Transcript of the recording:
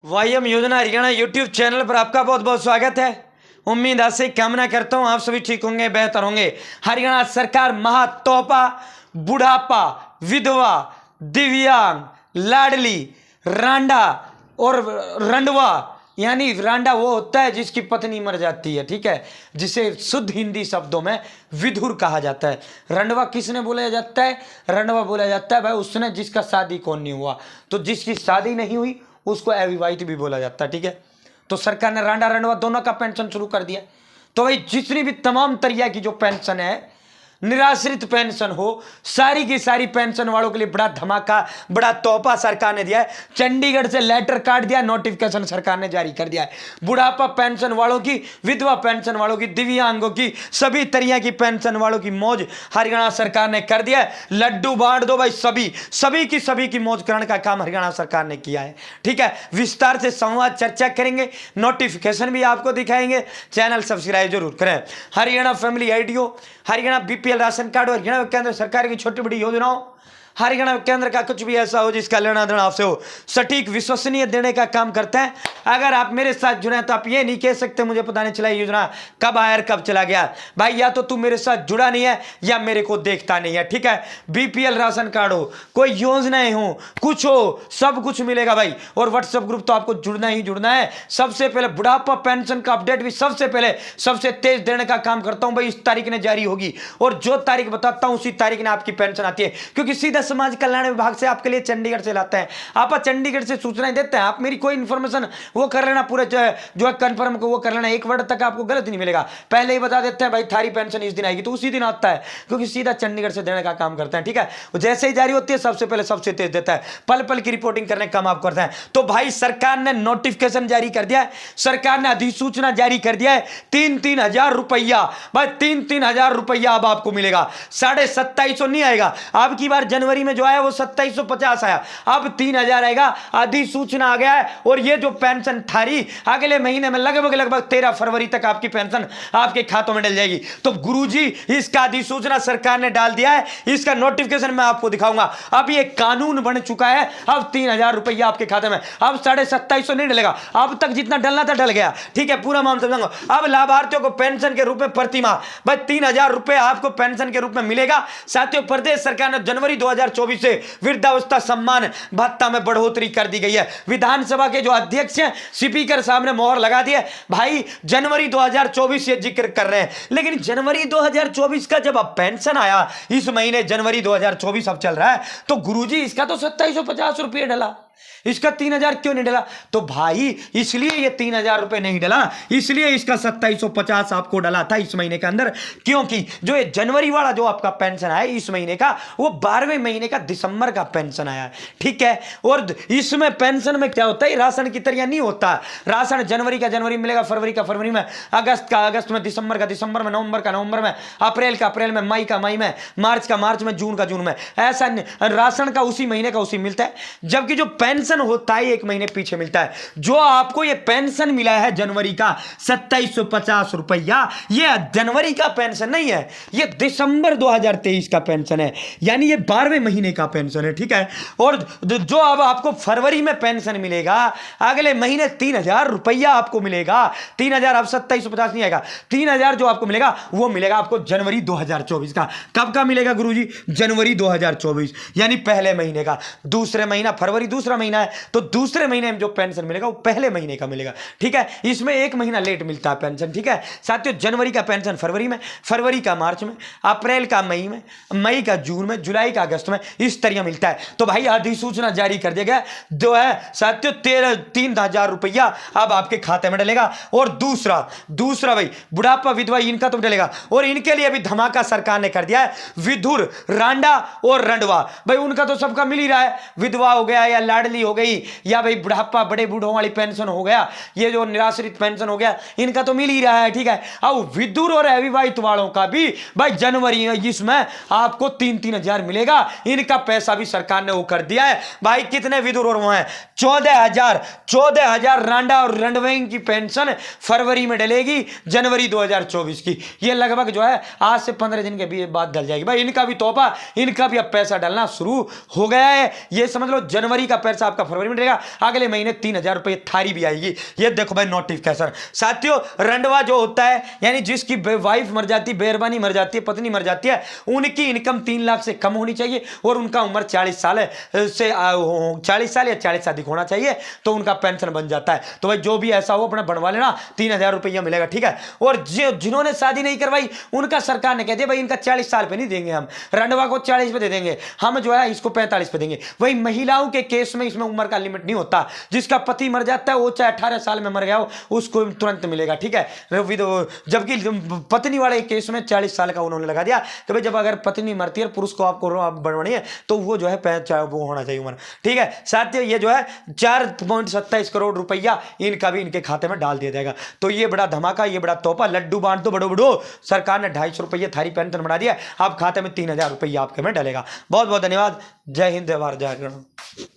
वाईएम योजना Haryana YouTube channel पर आपका बहुत बहुत स्वागत है। उम्मीद आशा कामना करता हूँ आप सभी ठीक होंगे, बेहतर होंगे। हरियाणा सरकार महातोहफा बुढ़ापा, विधवा, दिव्यांग, लाडली, रांडा और रंडवा, यानी रांडा वो होता है जिसकी पत्नी मर जाती है, ठीक है, जिसे शुद्ध हिंदी शब्दों में विधुर कहा जाता है। रंडवा किसने बोला जाता है? रंडवा बोला जाता है भाई उसने जिसका शादी कौन नहीं हुआ, तो जिसकी शादी नहीं हुई उसको अविवाहित भी बोला जाता है, ठीक है। तो सरकार ने रांडा रंडवा दोनों का पेंशन शुरू कर दिया। तो भाई जितनी भी तमाम तरह की जो पेंशन है, निराश्रित पेंशन हो, सारी की सारी पेंशन वालों के लिए बड़ा धमाका, बड़ा तोहफा सरकार ने दिया है। चंडीगढ़ से लेटर काट दिया, नोटिफिकेशन सरकार ने जारी कर दिया है। बुढ़ापा पेंशन वालों की, विधवा पेंशन वालों की, दिव्यांगों की, सभी तरह की पेंशन वालों की मौज हरियाणा सरकार ने कर दिया है। लड्डू बांट दो भाई, सभी की मौज करने का काम हरियाणा सरकार ने किया है, ठीक है। विस्तार से संवाद चर्चा करेंगे, नोटिफिकेशन भी आपको दिखाएंगे। चैनल सब्सक्राइब जरूर करें। Haryana family IDO, Haryana BPL ration card और हरियाणा केंद्र सरकार की छोटी बड़ी योजनाओं, हरियाणा केंद्र का कुछ भी ऐसा हो जिसका लेना देना आपसे हो, सटीक विश्वसनीय देने का काम करते हैं। अगर आप मेरे साथ जुड़े हैं तो आप ये नहीं कह सकते मुझे पता नहीं चला योजना कब आया कब चला गया। भाई या तो तू मेरे साथ जुड़ा नहीं है या मेरे को देखता नहीं है, ठीक है। बीपीएल राशन कार्ड हो, कोई योजनाएं हो, कुछ हो, सब कुछ मिलेगा भाई। और व्हाट्सएप ग्रुप तो आपको जुड़ना ही जुड़ना है। सबसे पहले बुढ़ापा पेंशन का अपडेट भी सबसे पहले सबसे तेज देने का काम करता हूं भाई। इस तारीख ने जारी होगी और जो तारीख बताता हूं उसी तारीख ने आपकी पेंशन आती है, क्योंकि सीधा समाज कल्याण विभाग से आपके लिए चंडीगढ़ से लाते हैं। आप चंडीगढ़ से सूचनाएं देते हैं, आप मेरी कोई इंफॉर्मेशन वो कर लेना, पूरे जो है कंफर्म को वो कर लेना, एक वर्ड तक आपको गलत नहीं मिलेगा। पहले ही बता देते हैं भाई थारी पेंशन इस दिन आएगी, तो उसी दिन आता है, क्योंकि सीधा चंडीगढ़ से देने का काम करते हैं, ठीक है। जैसे ही जारी होती है सबसे पहले सबसे तेज देता है, पल पल की रिपोर्टिंग करने का काम आप करते हैं। तो भाई सरकार ने नोटिफिकेशन जारी कर दिया है, सरकार ने अधिसूचना जारी कर दिया है। 3-3 हजार रुपया भाई, 3-3 हजार रुपया अब आपको मिलेगा। 2750 नहीं आएगा, अब की बार जनवरी में जो आया वो 2750 आया, अब 3000 आएगा। अधिसूचना आ गया है और ये जो पेंशन थारी अगले महीने में लगभग 13 फरवरी तक आपकी पेंशन आपके खातों में डल जाएगी। तो गुरुजी इसका अधिसूचना सरकार ने डाल दिया है, इसका नोटिफिकेशन मैं आपको दिखाऊंगा। अब ये कानून बन चुका है, अब 3000 रुपया आपके खाते में, अब 2750 नहीं डलेगा, अब तक जितना डलना था डल गया, ठीक है। पूरा मामला समझाऊंगा। अब लाभार्थियों को पेंशन के रूप में प्रति माह भाई 3000 रुपए आपको पेंशन के रूप में मिलेगा। साथियों प्रदेश सरकार ने जनवरी 2024 से वृद्धावस्था सम्मान भत्ता में बढ़ोतरी कर दी गई है। विधानसभा के जो अध्यक्ष हैं स्पीकर साहब ने मोहर लगा दी है। भाई जनवरी 2024 ये जिक्र कर रहे हैं, लेकिन जनवरी 2024 का जब अब पेंशन आया, इस महीने जनवरी 2024 अब चल रहा है, तो गुरुजी इसका तो 2750 रुपये डला, इसका 3000 क्यों नहीं डला? तो भाई इसलिए ये 3000 रुपए नहीं डला, इसलिए इसका 2750 आपको डला था इस महीने के अंदर, क्योंकि जो ये जनवरी वाला जो आपका पेंशन आया इस महीने का, वो 12वें महीने का दिसंबर का पेंशन आया, ठीक है। और इसमें पेंशन में क्या होता है, राशन की तरह नहीं होता। राशन जनवरी का जनवरी मिलेगा, फरवरी का फरवरी में, अगस्त का अगस्त में, दिसंबर का दिसंबर में, नवंबर का नवंबर में, अप्रैल का अप्रैल में, मई का मई में, मार्च का मार्च में, जून का जून में। ऐसा राशन का उसी महीने का उसी मिलता है, जबकि जो पेंशन होता है एक महीने पीछे मिलता है। जो आपको ये पेंशन मिला है जनवरी का 2750 रुपया, ये जनवरी का पेंशन नहीं है, ये दिसंबर 2023 का पेंशन है, यानी ये 12वें महीने का पेंशन है, ठीक है। और जो अब आपको फरवरी में पेंशन मिलेगा, अगले महीने 3000 रुपया आपको मिलेगा। 3000 अब 2750 नहीं आएगा, 3000 जो आपको मिलेगा वो मिलेगा आपको जनवरी 2024 का। कब का मिलेगा गुरुजी? जनवरी 2024, यानी पहले महीने का। दूसरे महीना फरवरी दूसरा महीना है, तो दूसरे महीने में जो पेंशन मिलेगा वो पहले महीने का मिलेगा, ठीक है। इसमें एक महीना लेट मिलता है पेंशन, ठीक है। साथियों जनवरी का पेंशन फरवरी में, फरवरी का मार्च में, अप्रैल का मई में, मई का जून में, जुलाई का अगस्त में, इस तरह मिलता है। तो भाई अधिसूचना जारी कर दिया गया जो है साथियों 3000 रुपया अब आपके खाते में डलेगा। और दूसरा भाई बुढ़ापा विधवा इनका तो डलेगा, और इनके लिए भी धमाका सरकार ने कर दिया है। विधुर, रांडा और रंडवा, भाई उनका तो सबका मिल ही रहा है, विधवा हो गया या लाडली हो गई या भाई बुढ़ापा बड़े बूढ़ों वाली पेंशन हो गया, ये जो निराश्रित पेंशन हो गया, इनका तो मिल ही रहा है, ठीक है। अब विधुर और अविवाहित वालों का भी भाई जनवरी इसमें आपको 3-3 हजार मिलेगा, इनका पैसा भी सरकार ने वो कर दिया है। भाई कितने विधुर और वो हैं? 14,000 रांडा और रंडवें की पेंशन फरवरी में डलेगी जनवरी 2024 की। ये लगभग जो है आज से 15 दिन के बाद डल जाएगी। भाई इनका भी तोहफा, इनका भी अब पैसा डलना शुरू हो गया है। ये समझ लो जनवरी का पैसा से आपका फरवरी में रहेगा, अगले महीने 3,000 रुपये थारी भी आएगी। ये देखो भाई नोटिफिकेशन। साथियों रंडवा जो होता है यानी जिसकी वाइफ मर जाती है, बेरबानी मर जाती है, पत्नी मर जाती है, उनकी इनकम 3 लाख से कम होनी चाहिए और उनका उम्र 40 साल है से 40 साल या 40 से अधिक होना चाहिए, तो उनका पेंशन बन जाता है। तो भाई जो भी ऐसा हो अपना बनवा लेना, 3,000 रुपया मिलेगा, ठीक है। और जिन्होंने शादी नहीं करवाई उनका सरकार ने कह दिया भाई इनका 40 साल पे नहीं देंगे, हम रंडवा को 40 पे दे देंगे, हम जो है इसको 45 पे देंगे। वही महिलाओं के केस में इसमें उम्र का लिमिट नहीं होता, जिसका पति मर जाता है वो चाहे 18 साल में मर गया हो उसको तुरंत मिलेगा, ठीक है। जबकि पत्नी वाले केस में 40 साल का उन्होंने लगा दिया कि भाई जब अगर पत्नी मरती है पुरुष को आपको बनवानी है तो वो जो है वो होना चाहिए उम्र, ठीक है। साथियों ये जो है 4.27 करोड़ रुपया इनका भी इनके खाते में डाल दिया जाएगा। तो ये बड़ा धमाका, ये बड़ा तोहफा, लड्डू बांट दो बड़ो बड़ो, सरकार ने 250 रुपये थारी पेंशन बढ़ा दिया, अब खाते में 3,000 रुपया आपके में डलेगा। बहुत बहुत धन्यवाद। जय हिंद, जय भारत, जय गण।